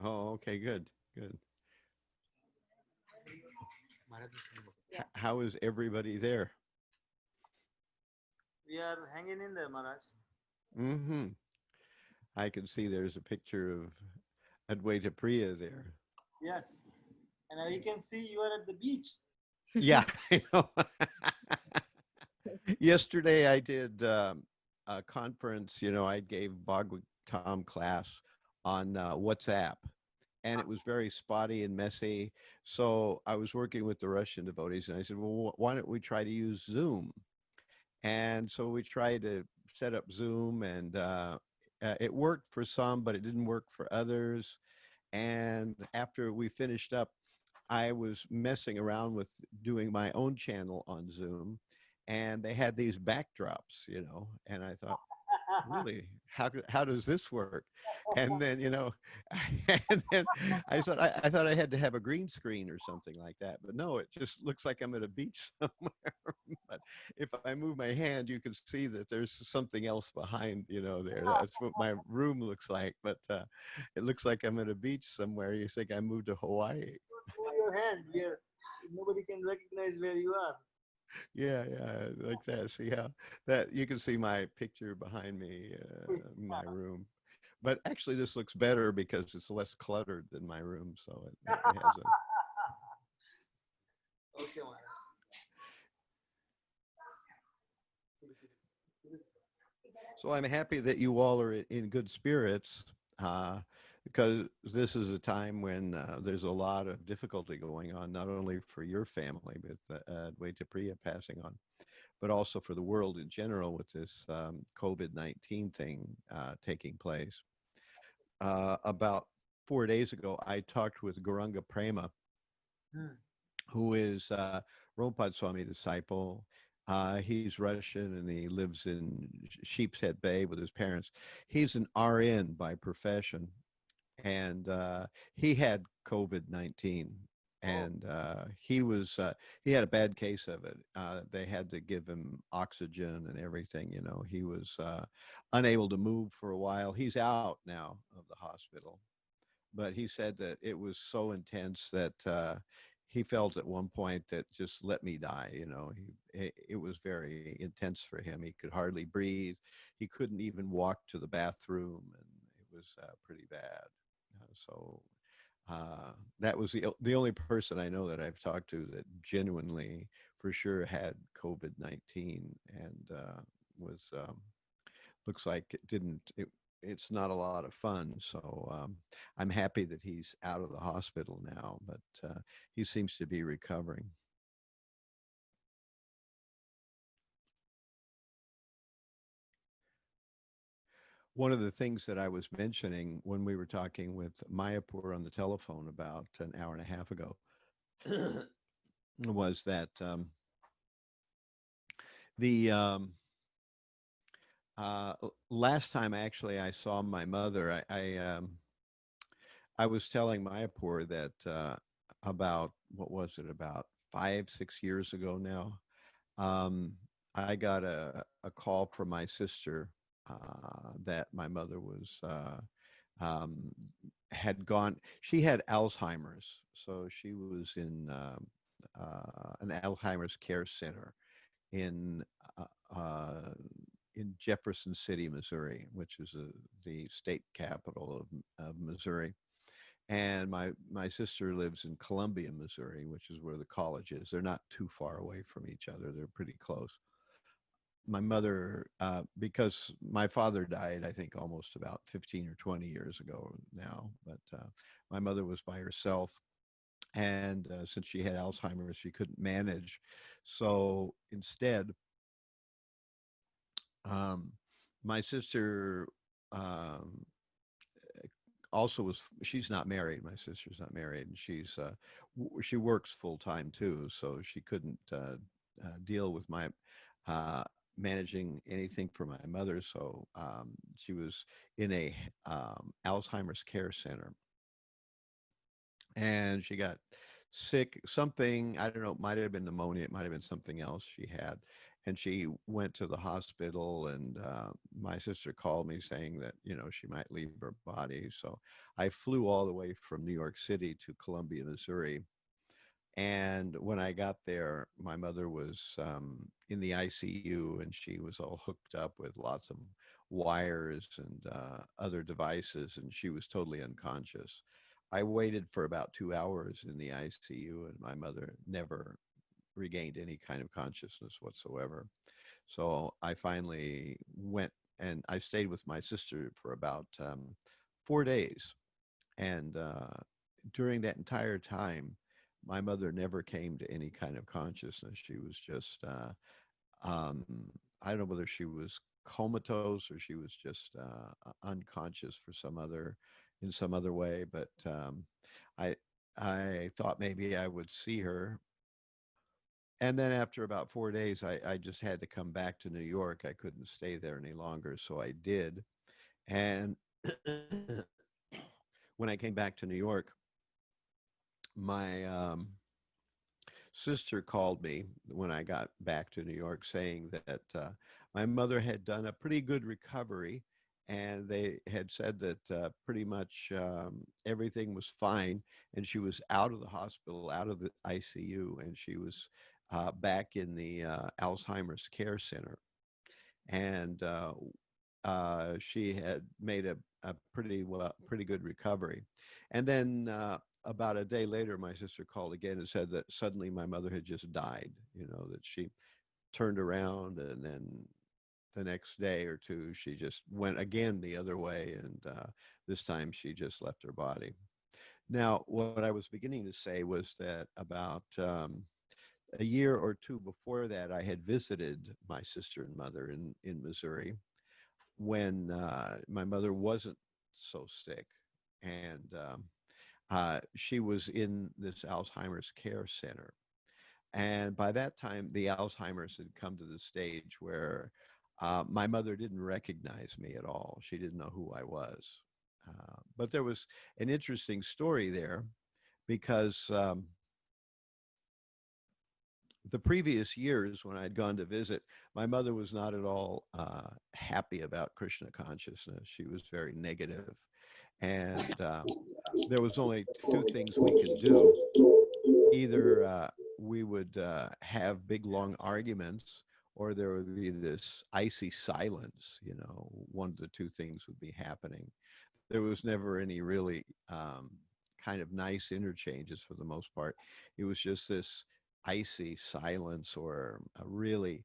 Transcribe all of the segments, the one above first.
Oh, okay, good, good. Yeah, How is everybody there? we are hanging in there, Maharaj. Mm-hmm. I can see there's a picture of Advaita Priya there. Yes, and we can see you are at the beach. Yeah, I know. Yesterday I did a conference. I gave Bhagavatam class on WhatsApp, and it was very spotty and messy. So I was working with the Russian devotees, and I said, "Well, why don't we try to use Zoom?" And so we tried to set up Zoom, and it worked for some, but it didn't work for others. And after we finished up, I was messing around with doing my own channel on Zoom, and they had these backdrops, and I thought, really, how does this work? And then, and then I thought I had to have a green screen or something like that, but no, it just looks like I'm at a beach somewhere. But if I move my hand, you can see that there's something else behind, there. That's what my room looks like, but it looks like I'm at a beach somewhere. You think I moved to Hawaii. Move your hand here. Nobody can recognize where you are. Yeah, yeah, like that. See how that you can see my picture behind me in my room. But actually, this looks better because it's less cluttered than my room. So it has a. Okay, Maharaj. So I'm happy that you all are in good spirits uh, because this is a time when there's a lot of difficulty going on, not only for your family with Adwaita Priya passing on, but also for the world in general with this COVID-19 thing taking place. About 4 days ago, I talked with Gauranga Prema, Hmm. who is Rompad Swami disciple. He's Russian and he lives in Sheepshead Bay with his parents. He's an RN by profession, and he had COVID-19, Oh, and he had a bad case of it. They had to give him oxygen and everything. He was unable to move for a while. He's out now of the hospital, but he said that it was so intense that he felt at one point that just let me die. It was very intense for him. He could hardly breathe. He couldn't even walk to the bathroom, and it was pretty bad. So that was the only person I know that I've talked to that genuinely, for sure, had COVID-19, and was looks like it's not a lot of fun. So I'm happy that he's out of the hospital now, but he seems to be recovering. One of the things that I was mentioning when we were talking with Mayapur on the telephone about an hour and a half ago was that the last time actually I saw my mother, I was telling Mayapur that about what was it about 5 6 years ago now. Um, I got a call from my sister that my mother was um, had gone. She had Alzheimer's, so she was in an Alzheimer's care center in uh, uh, in Jefferson City, Missouri, which is the state capital of Missouri. And my sister lives in Columbia, Missouri, which is where the college is. They're not too far away from each other. They're pretty close. My mother, because my father died, I think almost about 15 or 20 years ago now, but my mother was by herself. And since she had Alzheimer's, she couldn't manage. So instead, um, my sister um, also she's not married. My sister's not married, and she works full time too, so she couldn't deal with my managing anything for my mother. So she was in a Alzheimer's care center, and she got sick. Something, I don't know, it might have been pneumonia, it might have been something else she had, and she went to the hospital, and my sister called me saying that she might leave her body. So I flew all the way from New York City to Columbia, Missouri. And when I got there, my mother was in the ICU, and she was all hooked up with lots of wires and other devices, and she was totally unconscious. I waited for about 2 hours in the ICU, and my mother never regained any kind of consciousness whatsoever. So I finally went, and I stayed with my sister for about 4 days. And during that entire time, my mother never came to any kind of consciousness. She was just, um, I don't know whether she was comatose or she was just unconscious for in some other way. But I, I thought maybe I would see her. And then after about 4 days, I just had to come back to New York. I couldn't stay there any longer. So I did. And when I came back to New York, my sister called me when I got back to New York saying that my mother had done a pretty good recovery, and they had said that pretty much everything was fine, and she was out of the hospital, out of the ICU, and she was back in the Alzheimer's Care Center. And she had made a pretty good recovery. And then about a day later, my sister called again and said that suddenly my mother had just died. That she turned around, and then the next day or two, she just went again the other way, and this time she just left her body. Now, what I was beginning to say was that about a year or two before that, I had visited my sister and mother in Missouri when my mother wasn't so sick. And she was in this Alzheimer's care center. And by that time, the Alzheimer's had come to the stage where my mother didn't recognize me at all. She didn't know who I was. But there was an interesting story there because the previous years when I'd gone to visit, my mother was not at all happy about Krishna consciousness. She was very negative, and there was only two things we could do. Either we would have big long arguments, or there would be this icy silence. One of the two things would be happening. There was never any really kind of nice interchanges for the most part. It was just this icy silence, or a really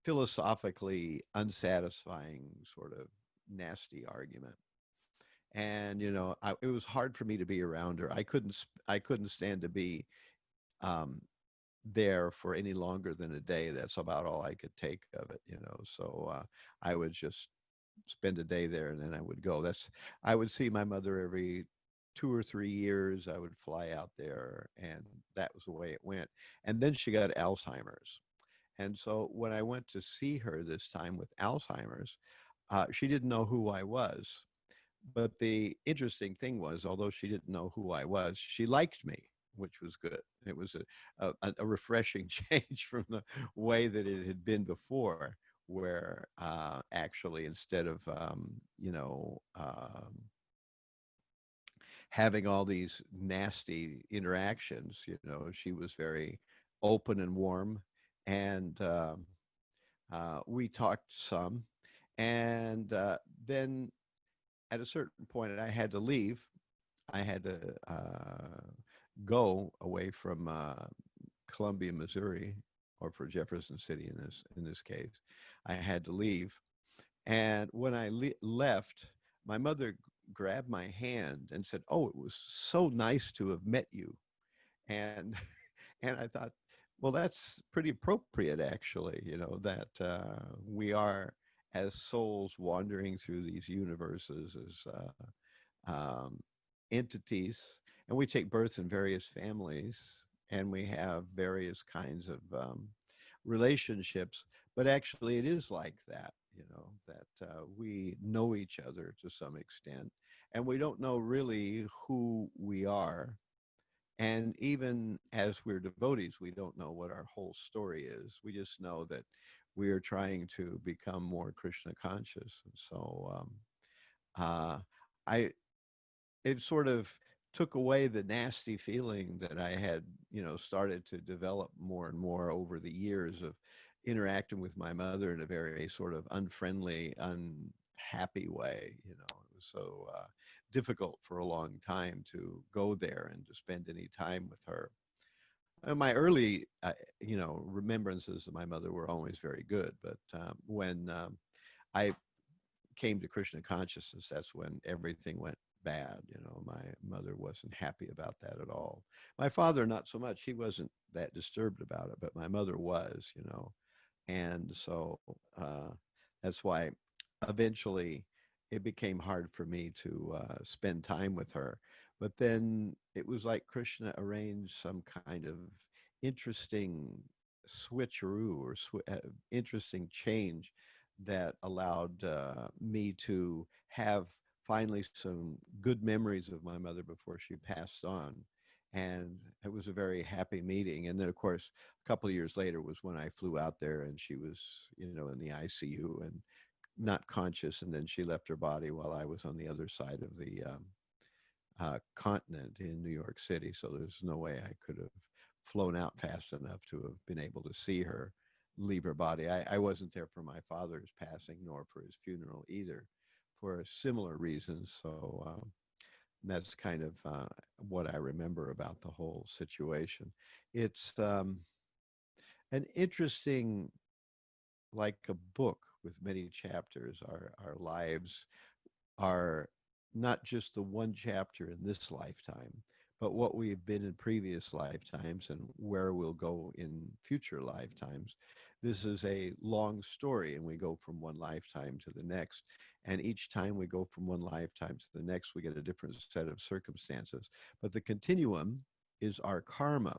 philosophically unsatisfying sort of nasty argument. And it was hard for me to be around her. I couldn't stand to be um, there for any longer than a day. That's about all I could take of it. So I would just spend a day there, and then I would go. I would see my mother every 2 or 3 years. I would fly out there, and that was the way it went. And then she got Alzheimer's. And so when I went to see her this time with Alzheimer's, she didn't know who I was. But the interesting thing was, although she didn't know who I was, she liked me, which was good. It was a refreshing change from the way that it had been before, where actually instead of having all these nasty interactions, she was very open and warm, and we talked some, and then at a certain point, I had to leave. I had to go away from Columbia, Missouri, or for Jefferson City in this case. I had to leave, and when I left, my mother grabbed my hand and said, "Oh, it was so nice to have met you." And and I thought, well, that's pretty appropriate, actually. That we are as souls wandering through these universes as entities, and we take birth in various families, and we have various kinds of relationships. But actually, it is like that, that we know each other to some extent, and we don't know really who we are. And even as we're devotees, we don't know what our whole story is. We just know that we are trying to become more Krishna conscious. And so uh, I it sort of took away the nasty feeling that I had, started to develop more and more over the years of interacting with my mother in a very sort of unfriendly, unhappy way. It was so difficult for a long time to go there and to spend any time with her. My early, remembrances of my mother were always very good, but when I came to Krishna consciousness, that's when everything went bad. My mother wasn't happy about that at all. My father, not so much. He wasn't that disturbed about it, but my mother was. And so that's why eventually it became hard for me to spend time with her. But then it was like Krishna arranged some kind of interesting switcheroo or interesting change that allowed me to have finally some good memories of my mother before she passed on. And it was a very happy meeting. And then, of course, a couple of years later was when I flew out there and she was, in the ICU and not conscious. And then she left her body while I was on the other side of the continent in New York City. So there's no way I could have flown out fast enough to have been able to see her leave her body. I wasn't there for my father's passing nor for his funeral either for similar reasons. So that's kind of what I remember about the whole situation. It's an interesting, like a book with many chapters. Our lives are not just the one chapter in this lifetime, but what we've been in previous lifetimes and where we'll go in future lifetimes. This is a long story, and we go from one lifetime to the next. And each time we go from one lifetime to the next, we get a different set of circumstances. But the continuum is our karma.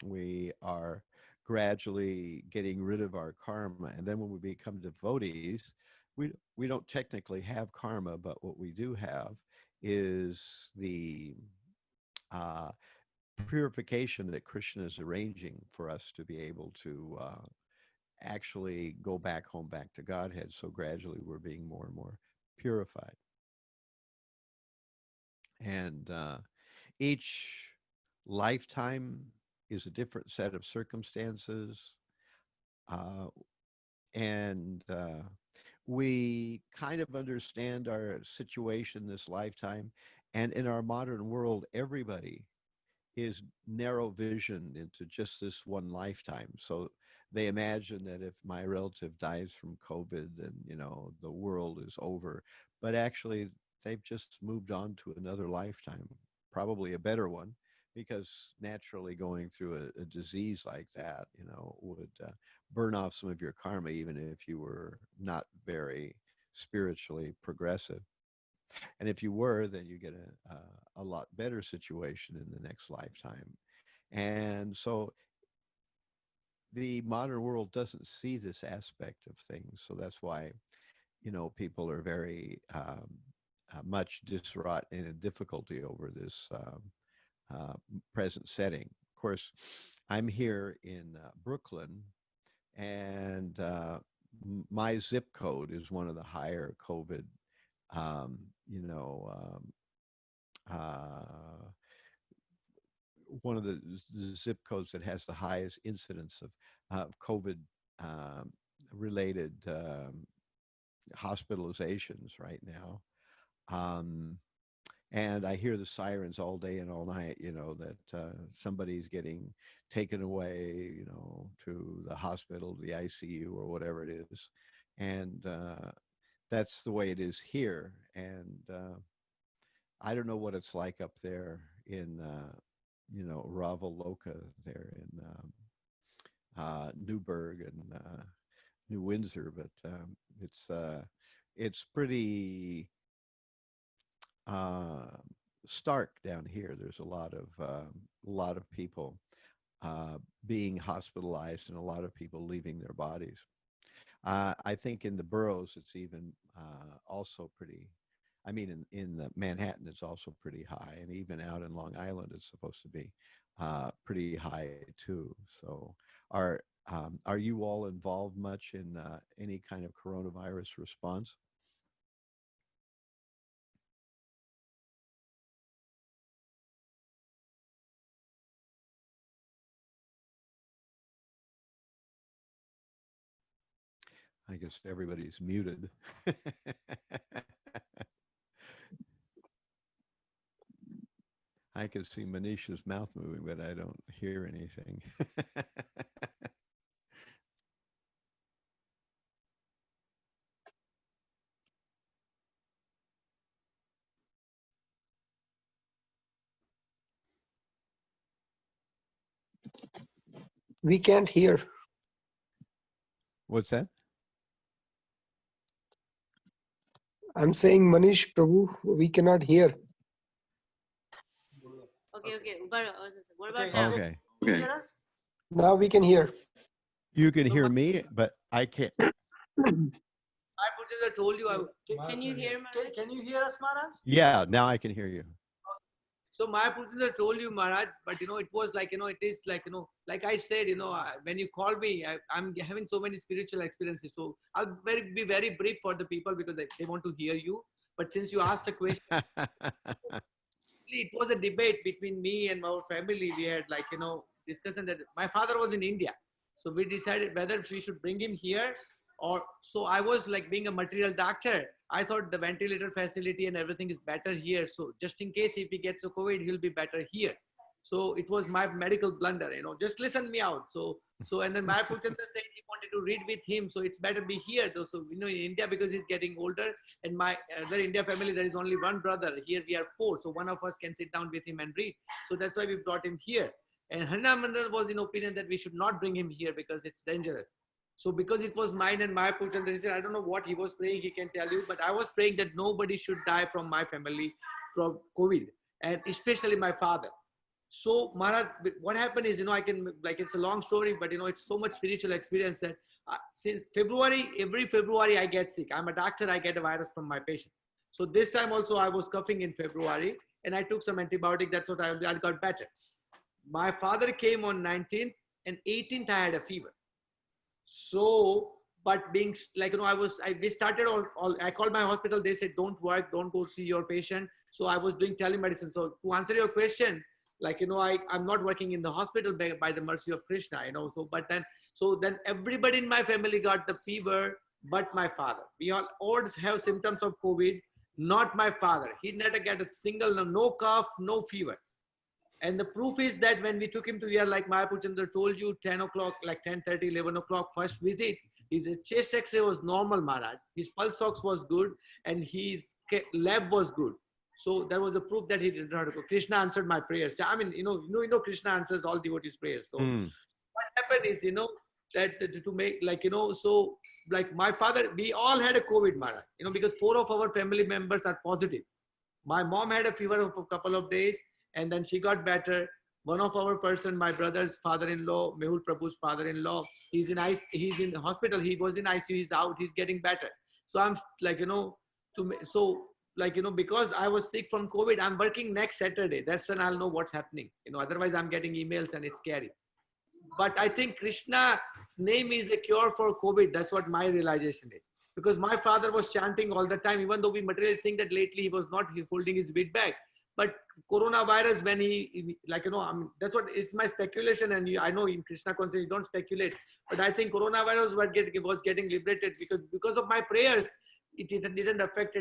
We are gradually getting rid of our karma. And then when we become devotees, we don't technically have karma, but what we do have is the uh, purification that Krishna is arranging for us to be able to actually go back home, back to Godhead. So gradually we're being more and more purified. And each lifetime is a different set of circumstances. Uh, and we kind of understand our situation this lifetime. And in our modern world, everybody is narrow visioned into just this one lifetime. So they imagine that if my relative dies from COVID, then, the world is over. But actually, they've just moved on to another lifetime, probably a better one, because naturally going through a disease like that, would burn off some of your karma, even if you were not very spiritually progressive. And if you were, then you get a lot better situation in the next lifetime. And so the modern world doesn't see this aspect of things. So that's why, people are very much diswrought and in difficulty over this present setting. Of course, I'm here in Brooklyn, and my zip code is one of the higher COVID, um, you know, um, uh, one of the zip codes that has the highest incidence of COVID um, related hospitalizations right now. Um, and I hear the sirens all day and all night, that somebody's getting taken away, to the hospital, the ICU, or whatever it is. And that's the way it is here. And I don't know what it's like up there in, Ravaloka there in Newburgh and New Windsor, but it's pretty uh, stark down here. There's a lot of people uh, being hospitalized and a lot of people leaving their bodies. I think in the boroughs, it's even also pretty. I mean, in the Manhattan, it's also pretty high, and even out in Long Island, it's supposed to be pretty high too. So our Are you all involved much in any kind of coronavirus response? I guess everybody's muted. I can see Manisha's mouth moving, but I don't hear anything. We can't hear. What's that? I'm saying, Manish Prabhu, we cannot hear. Okay, okay. But what about Okay. now? Okay. Can you hear us? Now we can hear. You can So hear me, but I can't. I Purchandra told you. Can you hear me? Can you hear us, Maharaj? Yeah, now I can hear you. So my Purchandra told you, Maharaj, but it was like, it is like, like I said, when you call me, I'm having so many spiritual experiences. So I'll be very brief for the people because they want to hear you. But since you asked the question, it was a debate between me and our family. We had like, discussion that my father was in India. So we decided whether we should bring him here or so I was like being a material doctor. I thought the ventilator facility and everything is better here. So just in case if he gets a COVID, he'll be better here. So it was my medical blunder, just listen me out. So and then my Purchandra said he wanted to read with him. So it's better be here though. So in India because he's getting older and my other India family, there is only one brother. Here we are four. So one of us can sit down with him and read. So that's why we brought him here. And Harina Mandal was in opinion that we should not bring him here because it's dangerous. So because it was mine and my Purchandra, he said, I don't know what he was praying, he can tell you, but I was praying that nobody should die from my family from COVID, and especially my father. So Maharaj, what happened is, I can, like, it's a long story, but it's so much spiritual experience that since February, every February I get sick. I'm a doctor, I get a virus from my patient. So this time also I was coughing in February and I took some antibiotic. That's what I got better. My father came on 19th and 18th I had a fever. So, but being like, we started all, I called my hospital. They said, don't work, don't go see your patient. So I was doing telemedicine. So to answer your question, like, I'm not working in the hospital by the mercy of Krishna, so then everybody in my family got the fever, but my father. We all have symptoms of COVID, not my father. He never get a single, no cough, no fever. And the proof is that when we took him to here, like Maya Puchandra told you, 10 o'clock, like 10:30, 11 o'clock, first visit, his chest X-ray was normal, Maharaj. His pulse ox was good and his lab was good. So there was a proof that he did not go. Krishna answered my prayers. I mean, Krishna answers all devotees' prayers. So Mm. what happened is, that to make like, so like my father, we all had a COVID, Maharaj, because 4 of our family members are positive. My mom had a fever of a couple of days and then she got better. One of our person, my brother's father-in-law, Mehul Prabhu's father-in-law, he's in the hospital. He was in ICU, he's out, he's getting better. So I'm like, because I was sick from COVID, I'm working next Saturday. That's when I'll know what's happening. Otherwise I'm getting emails and it's scary. But I think Krishna's name is a cure for COVID. That's what my realization is. Because my father was chanting all the time, even though we materially think that lately he was not holding his weight back. But coronavirus, when that's what it's my speculation. And I know in Krishna consciousness, you don't speculate. But I think coronavirus was getting liberated because of my prayers. It didn't affect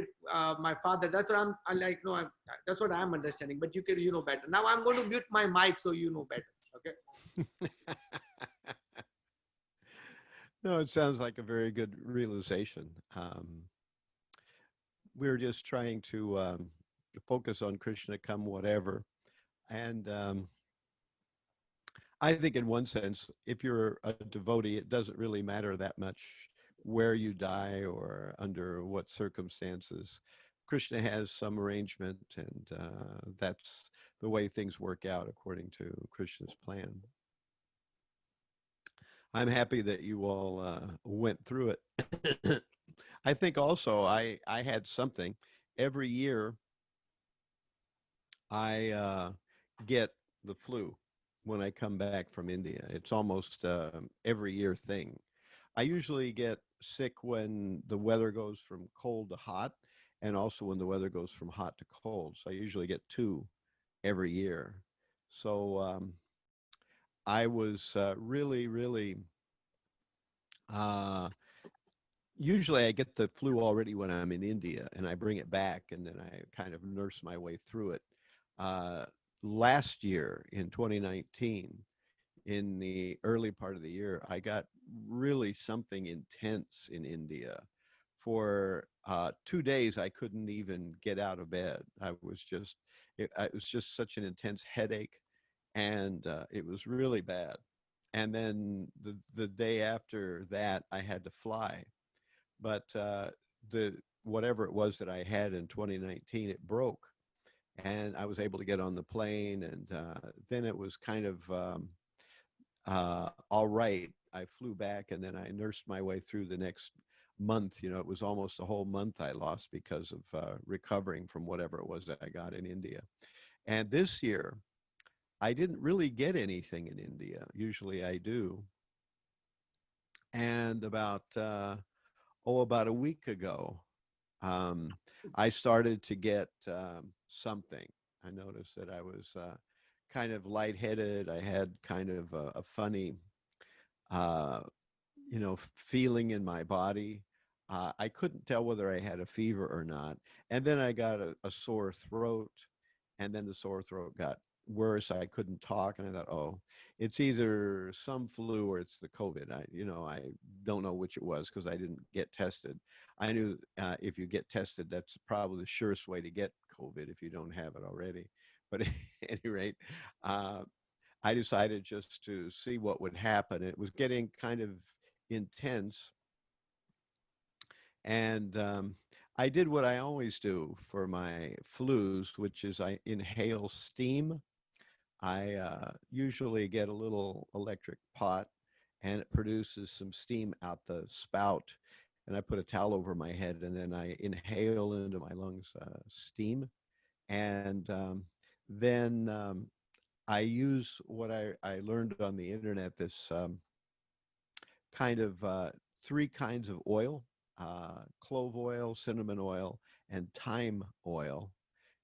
my father. That's what I'm like, no, that's what I'm understanding. But you know better. Now I'm going to mute my mic so you know better. Okay. No, it sounds like a very good realization. We're just trying to focus on Krishna come whatever. And I think in one sense, if you're a devotee, it doesn't really matter that much where you die or under what circumstances. Krishna has some arrangement, and that's the way things work out according to Krishna's plan. I'm happy that you all went through it. I think also I had something. Every year I get the flu. when I come back from India. It's almost every year thing. I usually get sick when the weather goes from cold to hot, and also when the weather goes from hot to cold. So I usually get two every year. So I was really, really. Uh, Usually, I get the flu already when I'm in India, and I bring it back, and then I kind of nurse my way through it. Uh, Last year in 2019, in the early part of the year, I got really something intense in India. For 2 days, I couldn't even get out of bed. It was just such an intense headache, and it was really bad. And then the day after that, I had to fly. But the whatever it was that I had in 2019, it broke, and I was able to get on the plane, and then it was kind of all right. I flew back, and then I nursed my way through the next month. You know, it was almost a whole month I lost because of recovering from whatever it was that I got in India. And this year, I didn't really get anything in India. Usually I do. And about a week ago, um, I started to get something. I noticed that I was kind of lightheaded. I had kind of a funny uh, feeling in my body. I couldn't tell whether I had a fever or not. And then I got a sore throat, and then the sore throat got worse. I couldn't talk, and I thought, oh, it's either some flu or it's the COVID. I don't know which it was because I didn't get tested. I knew if you get tested, that's probably the surest way to get COVID if you don't have it already. But at any rate, uh, I decided just to see what would happen. It was getting kind of intense, and I did what I always do for my flus, which is I inhale steam. I usually get a little electric pot, and it produces some steam out the spout. And I put a towel over my head, and then I inhale into my lungs steam. And then I use what I learned on the internet, this kind of three kinds of oil: clove oil, cinnamon oil, and thyme oil.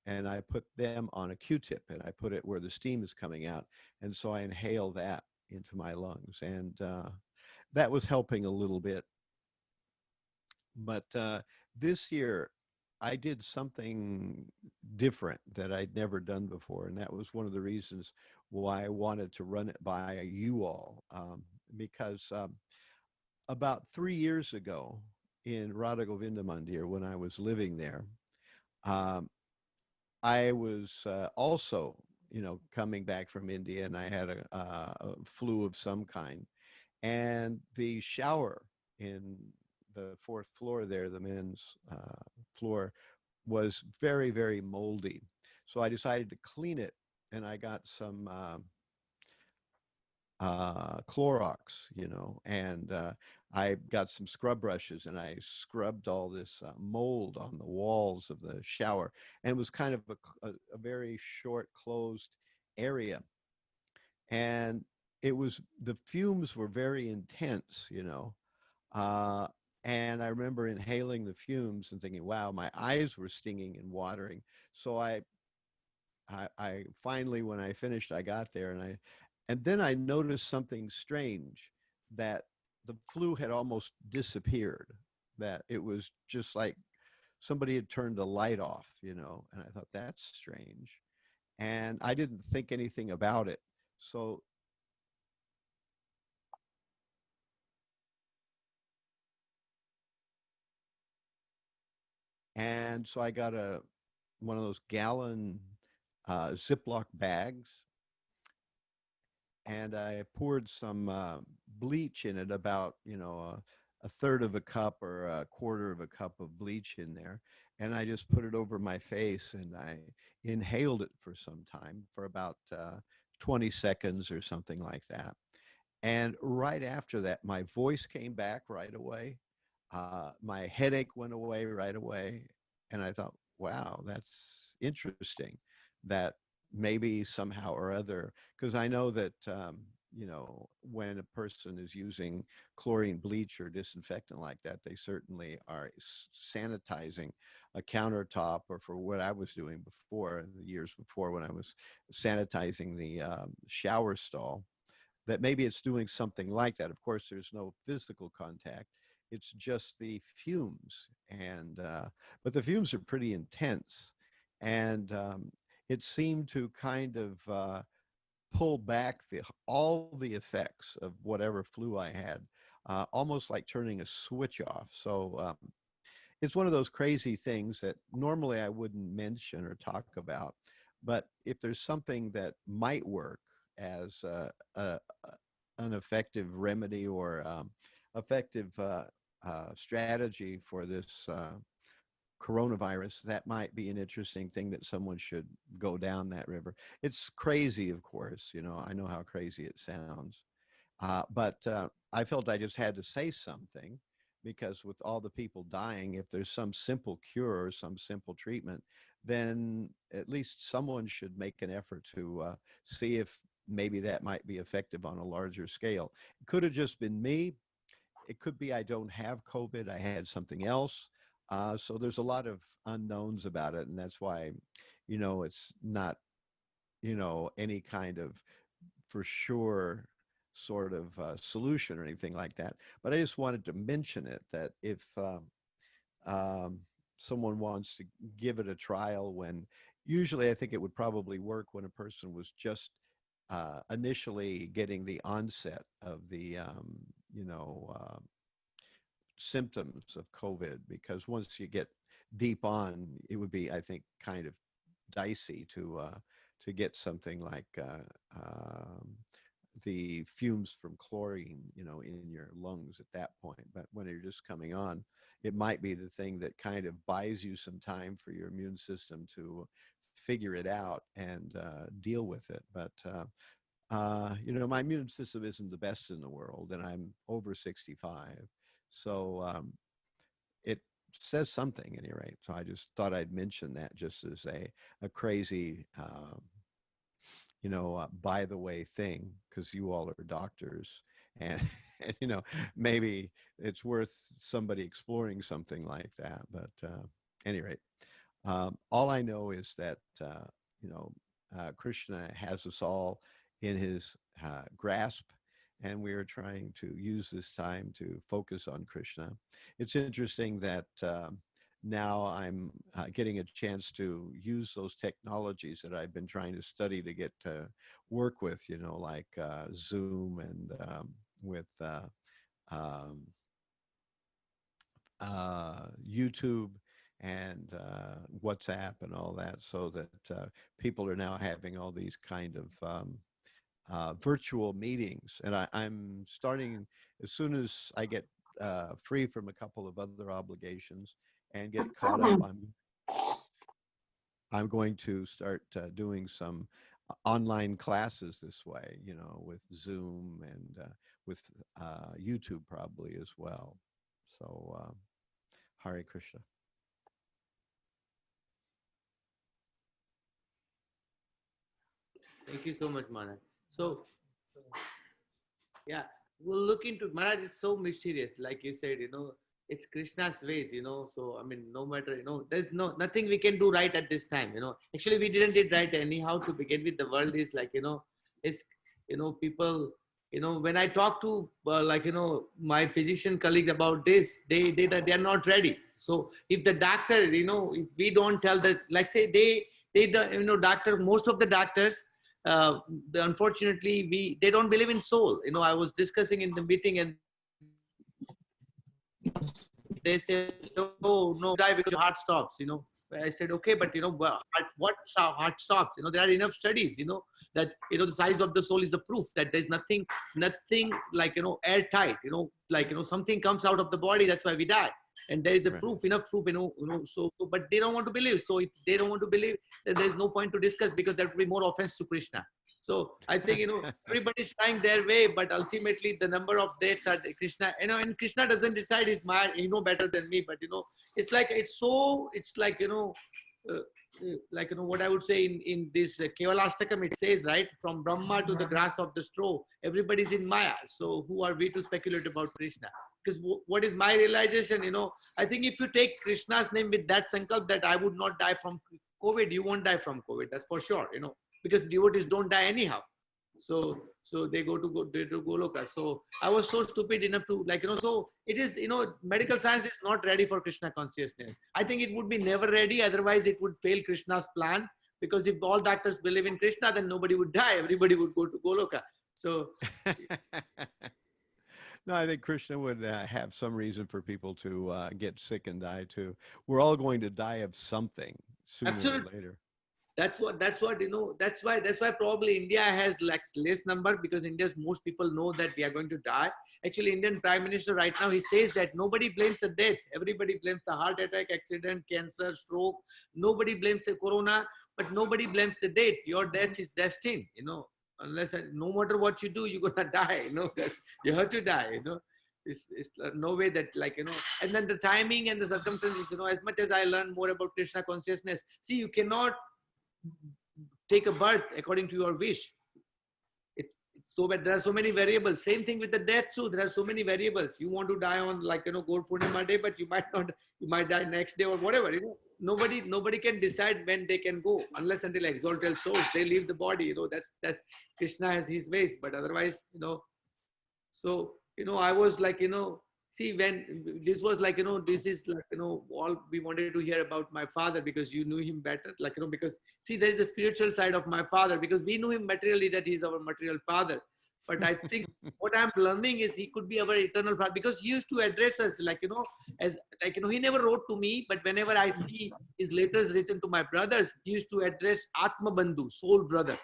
And I put them on a Q-tip, and I put it where the steam is coming out. And so I inhale that into my lungs. And that was helping a little bit. But this year, I did something different that I'd never done before. And that was one of the reasons why I wanted to run it by you all. Because about 3 years ago in Radha Govinda Mandir, when I was living there, um, I was also, coming back from India, and I had a flu of some kind. And the shower in the fourth floor there, the men's floor, was very, very moldy. So I decided to clean it, and I got some Clorox, and I got some scrub brushes, and I scrubbed all this mold on the walls of the shower. And it was kind of a very short, closed area. And the fumes were very intense, Uh, and I remember inhaling the fumes and thinking, wow, my eyes were stinging and watering. So I finally, when I finished, I got there, and then I noticed something strange, that the flu had almost disappeared, that it was just like somebody had turned the light off, and I thought, that's strange. And I didn't think anything about it. So, I got one of those gallon Ziploc bags, and I poured some bleach in it, about a third of a cup or a quarter of a cup of bleach in there, and I just put it over my face, and I inhaled it for some time, for about 20 seconds or something like that. And right after that, my voice came back right away. My headache went away right away, and I thought, wow, that's interesting. That maybe somehow or other, because I know that you know, when a person is using chlorine bleach or disinfectant like that, they certainly are sanitizing a countertop, or for what I was doing before, the years before when I was sanitizing the shower stall, that maybe it's doing something like that. Of course, there's no physical contact. It's just the fumes, and but the fumes are pretty intense, and it seemed to kind of pull back all the effects of whatever flu I had, almost like turning a switch off. So it's one of those crazy things that normally I wouldn't mention or talk about, but if there's something that might work as an effective remedy or effective strategy for this coronavirus, that might be an interesting thing that someone should go down that river. It's crazy, of course. You know, I know how crazy it sounds, but I felt I just had to say something, because with all the people dying, if there's some simple cure or some simple treatment, then at least someone should make an effort to see if maybe that might be effective on a larger scale. It could have just been me. It could be I don't have COVID. I had something else. So there's a lot of unknowns about it, and that's why, you know, it's not, you know, any kind of for sure sort of solution or anything like that. But I just wanted to mention it, that if um, someone wants to give it a trial, when usually I think it would probably work when a person was just initially getting the onset of the, you know, symptoms of COVID, because once you get deep on, it would be, I think, kind of dicey to get something like the fumes from chlorine, you know, in your lungs at that point. But when you're just coming on, it might be the thing that kind of buys you some time for your immune system to figure it out and deal with it. But you know, my immune system isn't the best in the world, and I'm over 65, so it says something, at any rate. So I just thought I'd mention that, just as a crazy, you know, by the way thing, because you all are doctors, and, and you know, maybe it's worth somebody exploring something like that. But any rate, all I know is that you know, Krishna has us all in his grasp, and we are trying to use this time to focus on Krishna. It's interesting that now I'm getting a chance to use those technologies that I've been trying to study to get to work with, you know, like Zoom and with um, YouTube and WhatsApp and all that, so that people are now having all these kind of virtual meetings. And I'm starting, as soon as I get free from a couple of other obligations and get caught up, I'm going to start doing some online classes this way, you know, with Zoom and with YouTube probably as well. So Hare Krishna. Thank you so much, Maharaj. So, yeah, we'll look into Maharaj is so mysterious, like you said, you know, it's Krishna's ways, you know. So I mean, no matter, you know, there's nothing we can do right at this time, you know. Actually, we didn't did right anyhow to begin with. The world is like, you know, it's, you know, people, you know, when I talk to like, you know, my physician colleagues about this, they are not ready. So if the doctor, you know, if we don't tell that, like say the, you know, doctor, most of the doctors, unfortunately they don't believe in soul. You know, I was discussing in the meeting and they said, oh no, die because your heart stops, you know. I said, okay, but you know, what heart stops? You know, there are enough studies, you know, that, you know, the size of the soul is a proof that there's nothing like, you know, airtight, you know, like, you know, something comes out of the body, that's why we die. And there is a Right. proof, enough proof, you know, so, but they don't want to believe. So if they don't want to believe, then there's no point to discuss, because that would be more offense to Krishna. So I think, you know, everybody's trying their way, but ultimately the number of deaths are Krishna, you know, and Krishna doesn't decide his mind, you know, better than me, but you know, it's like, it's so, it's like, you know, like what I would say in this Kevalastakam, it says, right, from Brahma to the grass of the straw, everybody's in Maya. So who are we to speculate about Krishna? Because what is my realization? I think if you take Krishna's name with that sankalp that I would not die from COVID, you won't die from COVID. That's for sure. Because devotees don't die anyhow. So they to Goloka. So I was so stupid enough to so it is, medical science is not ready for Krishna consciousness. I think it would be never ready. Otherwise it would fail Krishna's plan, because if all doctors believe in Krishna, then nobody would die. Everybody would go to Goloka. So No, I think Krishna would have some reason for people to get sick and die too. We're all going to die of something sooner or absolutely. later. That's why probably India has like less number, because India's most people know that we are going to die. Actually, Indian Prime Minister right now, he says that nobody blames the death. Everybody blames the heart attack, accident, cancer, stroke. Nobody blames the corona, but nobody blames the death. Your death is destined, unless, no matter what you do, you're gonna die, you have to die, it's no way that and then the timing and the circumstances, as much as I learn more about Krishna consciousness, see, you cannot take a birth according to your wish. It's so bad. There are so many variables. Same thing with the death too. There are so many variables. You want to die on Gaur Purnima day, but you might not. You might die next day or whatever. Nobody can decide when they can go, unless until exalted souls they leave the body. That Krishna has his ways, but otherwise, so, I was see, when this was this is all we wanted to hear about my father, because you knew him better, because see, there is a spiritual side of my father, because we knew him materially, that he's our material father. But I think what I'm learning is he could be our eternal father, because he used to address us as he never wrote to me, but whenever I see his letters written to my brothers, he used to address Atma Bandhu, soul brother.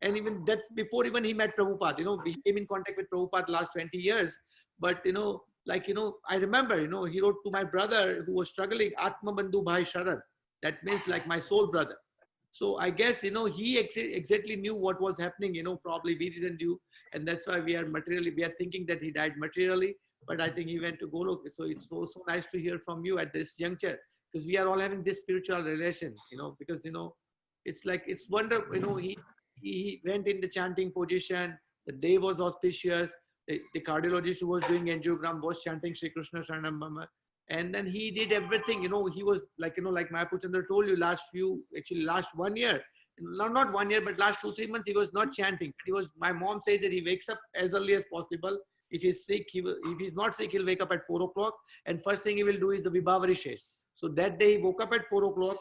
And even that's before even he met Prabhupada. We came in contact with Prabhupada last 20 years. But, I remember, he wrote to my brother who was struggling, Atma Bandhu Bhai Sharad. That means like my soul brother. So I guess, he exactly knew what was happening, probably we didn't do. And that's why we are thinking that he died materially. But I think he went to Golok. So it's so nice to hear from you at this juncture, because we are all having this spiritual relation, because, it's like, it's wonder, he went in the chanting position. The day was auspicious. The cardiologist who was doing angiogram was chanting Shri Krishna Sharanam Mama. And then he did everything. He was like Mahaprabhu Chandra told you, last 1 year, not 1 year, but last 2-3 months, he was not chanting. My mom says that he wakes up as early as possible. If he's sick, if he's not sick, he'll wake up at 4 o'clock. And first thing he will do is the Vibhavari Shesh. So that day he woke up at 4 o'clock,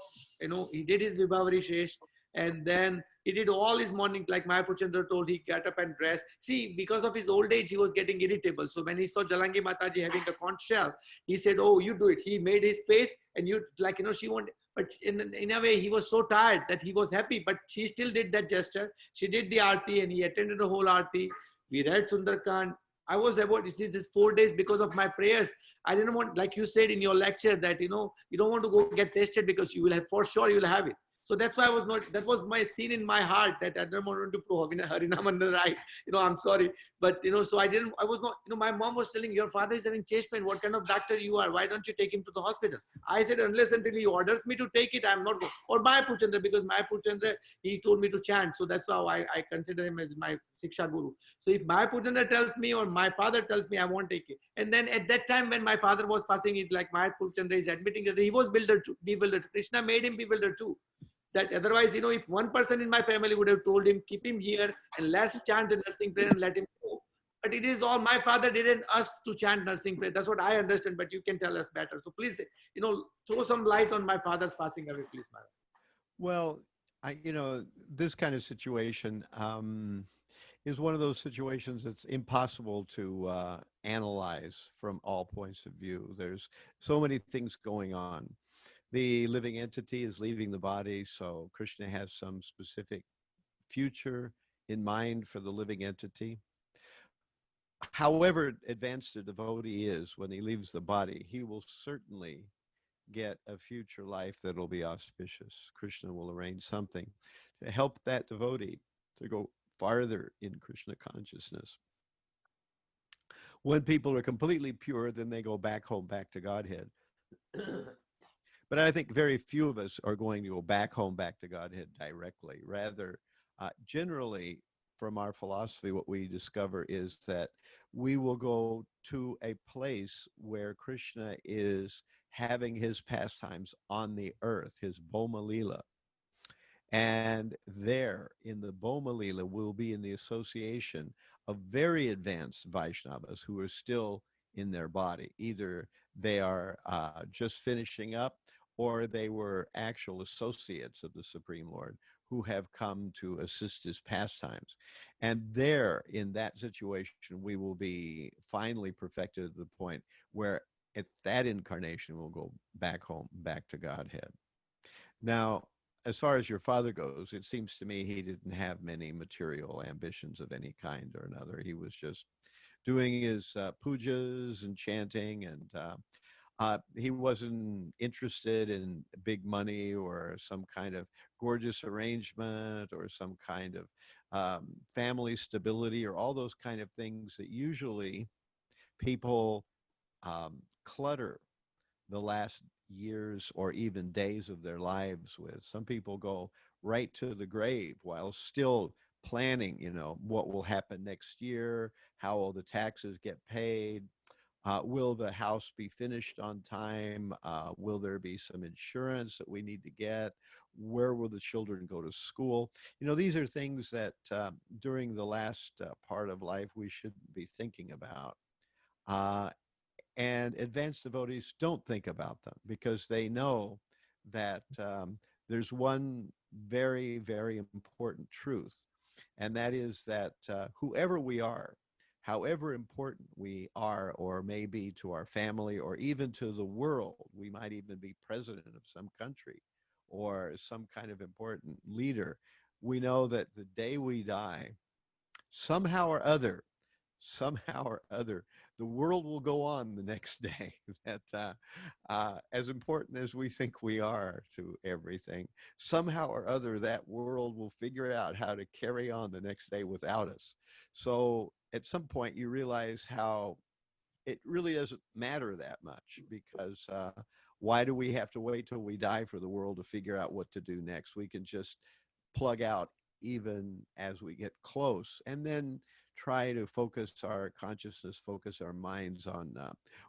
he did his Vibhavari Shesh. And then he did all his morning, like Mahaprabhu Chandra told, he got up and dressed. See, because of his old age, he was getting irritable. So when he saw Jalangi Mataji having a conch shell, he said, oh, you do it. He made his face, and she wanted, but in a way, he was so tired that he was happy, but she still did that gesture. She did the Aarti, and he attended the whole Aarti. We read Sundarkand. I was about, this 4 days because of my prayers. I didn't want, like you said in your lecture, that, you don't want to go get tested, because you will have, for sure, you will have it. So that's why I was not, that was my sin in my heart, that I don't want to pro Harinam on the right. I'm sorry. But, so I was not, my mom was telling, your father is having chest pain. What kind of doctor you are? Why don't you take him to the hospital? I said, unless until he orders me to take it, I'm not going. Or Mahaprabhu Chandra, because Mahaprabhu Chandra, he told me to chant. So that's how I consider him as my Siksha Guru. So if Mahaprabhu Chandra tells me, or my father tells me, I won't take it. And then at that time, when my father was passing it, like Mahaprabhu Chandra is admitting that he was bewildered. Krishna made him bewildered too. That otherwise, if one person in my family would have told him, keep him here and let's chant the nursing prayer and let him go. But it is all, my father didn't us to chant nursing prayer. That's what I understand, but you can tell us better. So please, throw some light on my father's passing away, please, Maharaj. Well, this kind of situation is one of those situations that's impossible to analyze from all points of view. There's so many things going on. The living entity is leaving the body, so Krishna has some specific future in mind for the living entity. However advanced a devotee is when he leaves the body, he will certainly get a future life that'll be auspicious. Krishna will arrange something to help that devotee to go farther in Krishna consciousness. When people are completely pure, then they go back home, back to Godhead. But I think very few of us are going to go back home, back to Godhead directly. Rather, generally, from our philosophy, what we discover is that we will go to a place where Krishna is having his pastimes on the earth, his Boma Lila. And there in the Boma Lila will be in the association of very advanced Vaishnavas who are still in their body. Either they are just finishing up or they were actual associates of the Supreme Lord who have come to assist his pastimes. And there in that situation, we will be finally perfected to the point where at that incarnation we'll go back home, back to Godhead. Now, as far as your father goes, it seems to me he didn't have many material ambitions of any kind or another. He was just doing his pujas and chanting, and he wasn't interested in big money or some kind of gorgeous arrangement or some kind of family stability or all those kind of things that usually people clutter the last years or even days of their lives with. Some people go right to the grave while still planning, what will happen next year, how will the taxes get paid, will the house be finished on time, will there be some insurance that we need to get, where will the children go to school. These are things that during the last part of life we should be thinking about. Uh, and advanced devotees don't think about them because they know that there's one very, very important truth, and that is that whoever we are, however important we are or may be to our family or even to the world, we might even be president of some country or some kind of important leader, we know that the day we die, somehow or other, somehow or other, the world will go on the next day. That as important as we think we are to everything, somehow or other, that world will figure out how to carry on the next day without us. So at some point, you realize how it really doesn't matter that much because why do we have to wait till we die for the world to figure out what to do next? We can just plug out even as we get close and then try to focus our consciousness, focus our minds on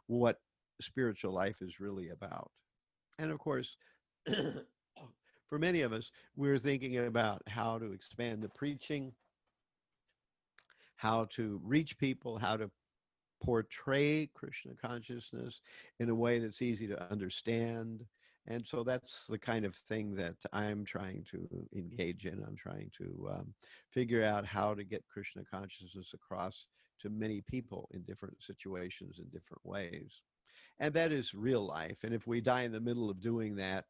what spiritual life is really about. And of course, for many of us, we're thinking about how to expand the preaching, how to reach people, how to portray Krishna consciousness in a way that's easy to understand. And so that's the kind of thing that I'm trying to engage in. I'm trying to figure out how to get Krishna consciousness across to many people in different situations in different ways. And that is real life. And if we die in the middle of doing that,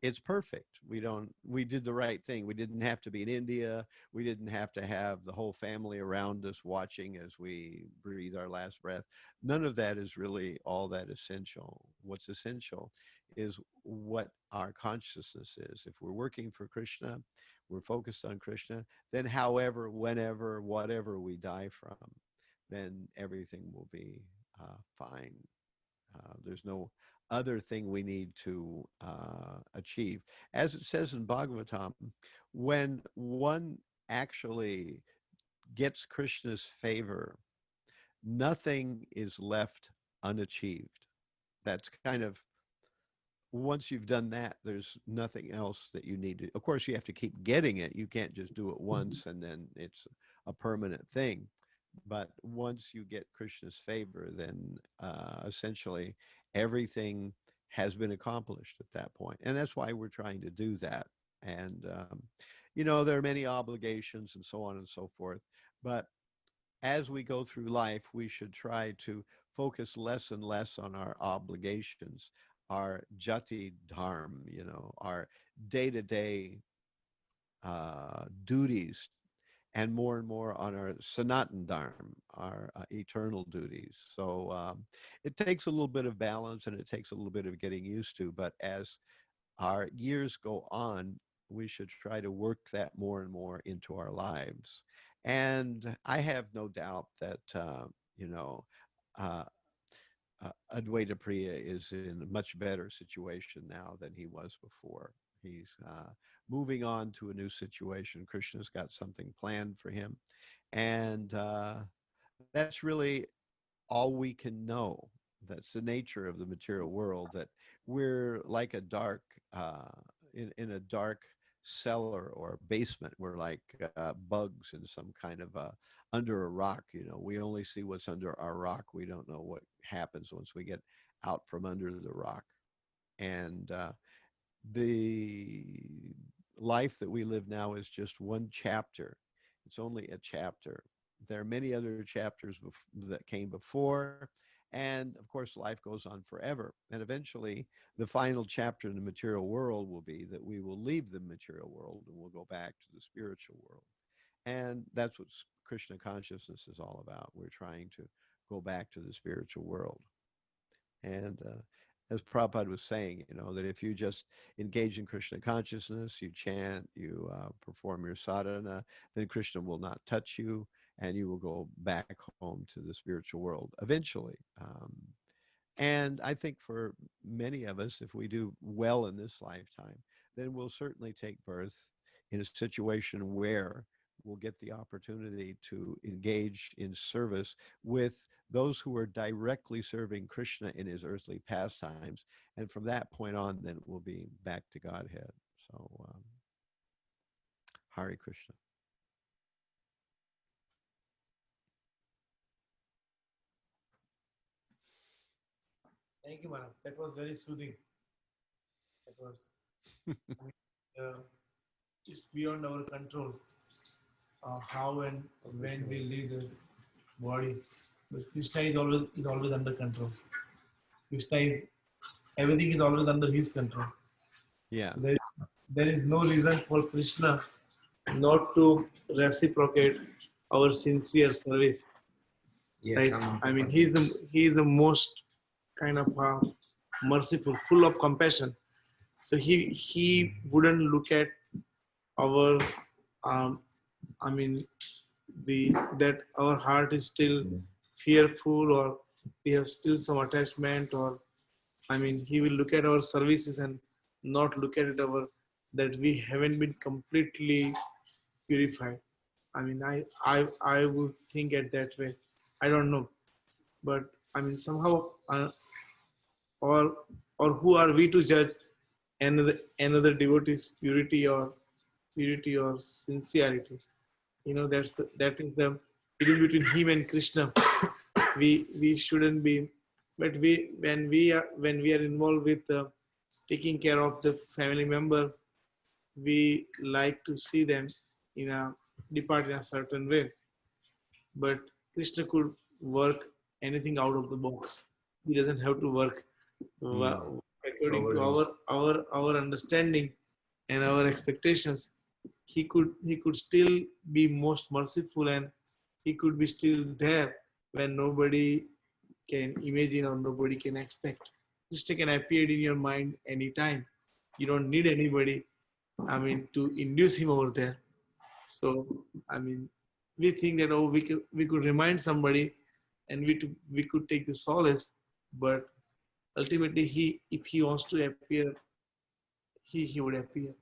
it's perfect. We did the right thing. We didn't have to be in India. We didn't have to have the whole family around us watching as we breathe our last breath. None of that is really all that essential. What's essential is what our consciousness is. If we're working for Krishna, we're focused on Krishna, then however, whenever, whatever we die from, then everything will be fine. There's no other thing we need to achieve. As it says in Bhagavatam, when one actually gets Krishna's favor, nothing is left unachieved. That's kind of, once you've done that, there's nothing else that you need to. Of course, you have to keep getting it. You can't just do it once and then it's a permanent thing. But once you get Krishna's favor, then essentially everything has been accomplished at that point. And that's why we're trying to do that. And, there are many obligations and so on and so forth. But as we go through life, we should try to focus less and less on our obligations, our jati dharma, our day-to-day duties, and more on our sanatan dharma, our eternal duties. So it takes a little bit of balance and it takes a little bit of getting used to. But as our years go on, we should try to work that more and more into our lives. And I have no doubt that, you know, uh, Advaita Priya is in a much better situation now than he was before. He's moving on to a new situation. Krishna's got something planned for him. And that's really all we can know. That's the nature of the material world, that we're like a dark, in a dark cellar or basement. We're like bugs in some kind of under a rock. We only see what's under our rock. We don't know what happens once we get out from under the rock. And the life that we live now is just one chapter. It's only a chapter. There are many other chapters that came before. And of course, life goes on forever. And eventually, the final chapter in the material world will be that we will leave the material world and we'll go back to the spiritual world. And that's what Krishna consciousness is all about. We're trying to go back to the spiritual world. And as Prabhupada was saying, that if you just engage in Krishna consciousness, you chant, you perform your sadhana, then Krishna will not touch you, and you will go back home to the spiritual world eventually. And I think for many of us, if we do well in this lifetime, then we'll certainly take birth in a situation where we'll get the opportunity to engage in service with those who are directly serving Krishna in his earthly pastimes. And from that point on, then we'll be back to Godhead. So, Hare Krishna. Thank you, Maharaj. That was very soothing. That was, it's beyond our control. How and when we leave the body, but Krishna is always under control. Krishna is, everything is always under his control. Yeah. So there is no reason for Krishna not to reciprocate our sincere service. Yeah, Right? I mean, he is the most kind of merciful, full of compassion. So he wouldn't look at our, I mean, that our heart is still fearful, or we have still some attachment, or I mean, he will look at our services and not look at it that we haven't been completely purified. I mean, I would think it that way. I don't know, but I mean, somehow, or who are we to judge another devotee's purity or sincerity? That is the dealing between him and Krishna. We shouldn't be, but when we are involved with taking care of the family member, we like to see them depart in a certain way. But Krishna could work anything out of the box. He doesn't have to work according to our understanding and our expectations. He could still be most merciful, and he could be still there when nobody can imagine or nobody can expect. Krishna can appear in your mind anytime. You don't need anybody, I mean, to induce him over there. So, I mean, we think that we could remind somebody, and we could take the solace, but ultimately if he wants to appear, he would appear.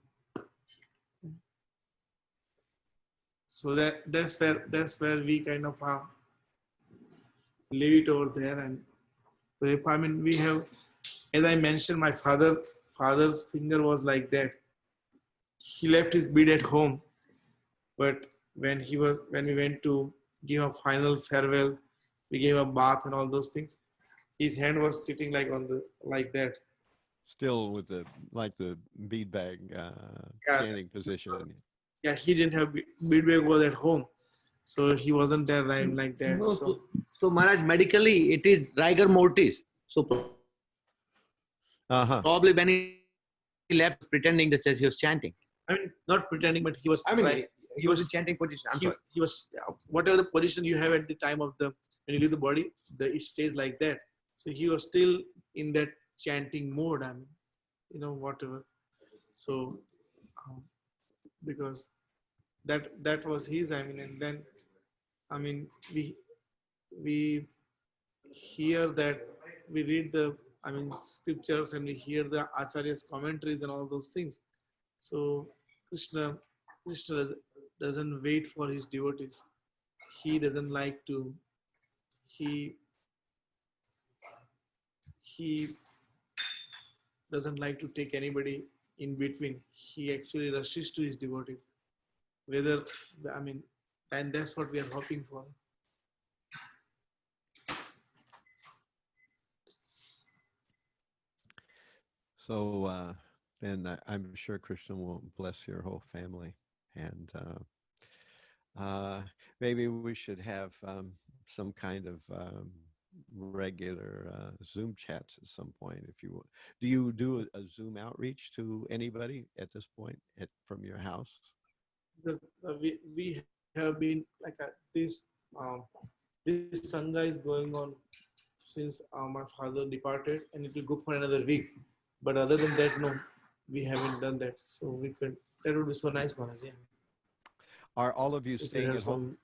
So that's where we kind of leave it over there. And I mean, we have, as I mentioned, my father's finger was like that. He left his bead at home, but when we went to give a final farewell, we gave a bath and all those things. His hand was sitting like that. Still with the bead bag standing position. Yeah, he didn't have bead bag, was at home, so he wasn't there like that. No, so Maharaj, medically it is rigor mortis. So probably when he left, pretending that he was chanting. I mean, not pretending, but he was. I mean, he was in chanting position. He was whatever the position you have at the time of when you leave the body, it stays like that. So he was still in that chanting mode. I mean, whatever. So because that was his. I mean, and then I mean we hear that the, I mean, scriptures, and we hear the Acharya's commentaries and all those things. So Krishna doesn't wait for his devotees. He doesn't like to. He doesn't like to take anybody in between. He actually rushes to his devotee. Whether, I mean, and that's what we are hoping for. So then I'm sure Krishna will bless your whole family, and maybe we should have some kind of regular Zoom chats at some point. If you do, you do a Zoom outreach to anybody at this point from your house? Because we have been like this sangha is going on since my father departed, and it will go for another week. But other than that, no, we haven't done that. So we could. That would be so nice, Maharaj. Yeah. Are all of you If we staying have at home?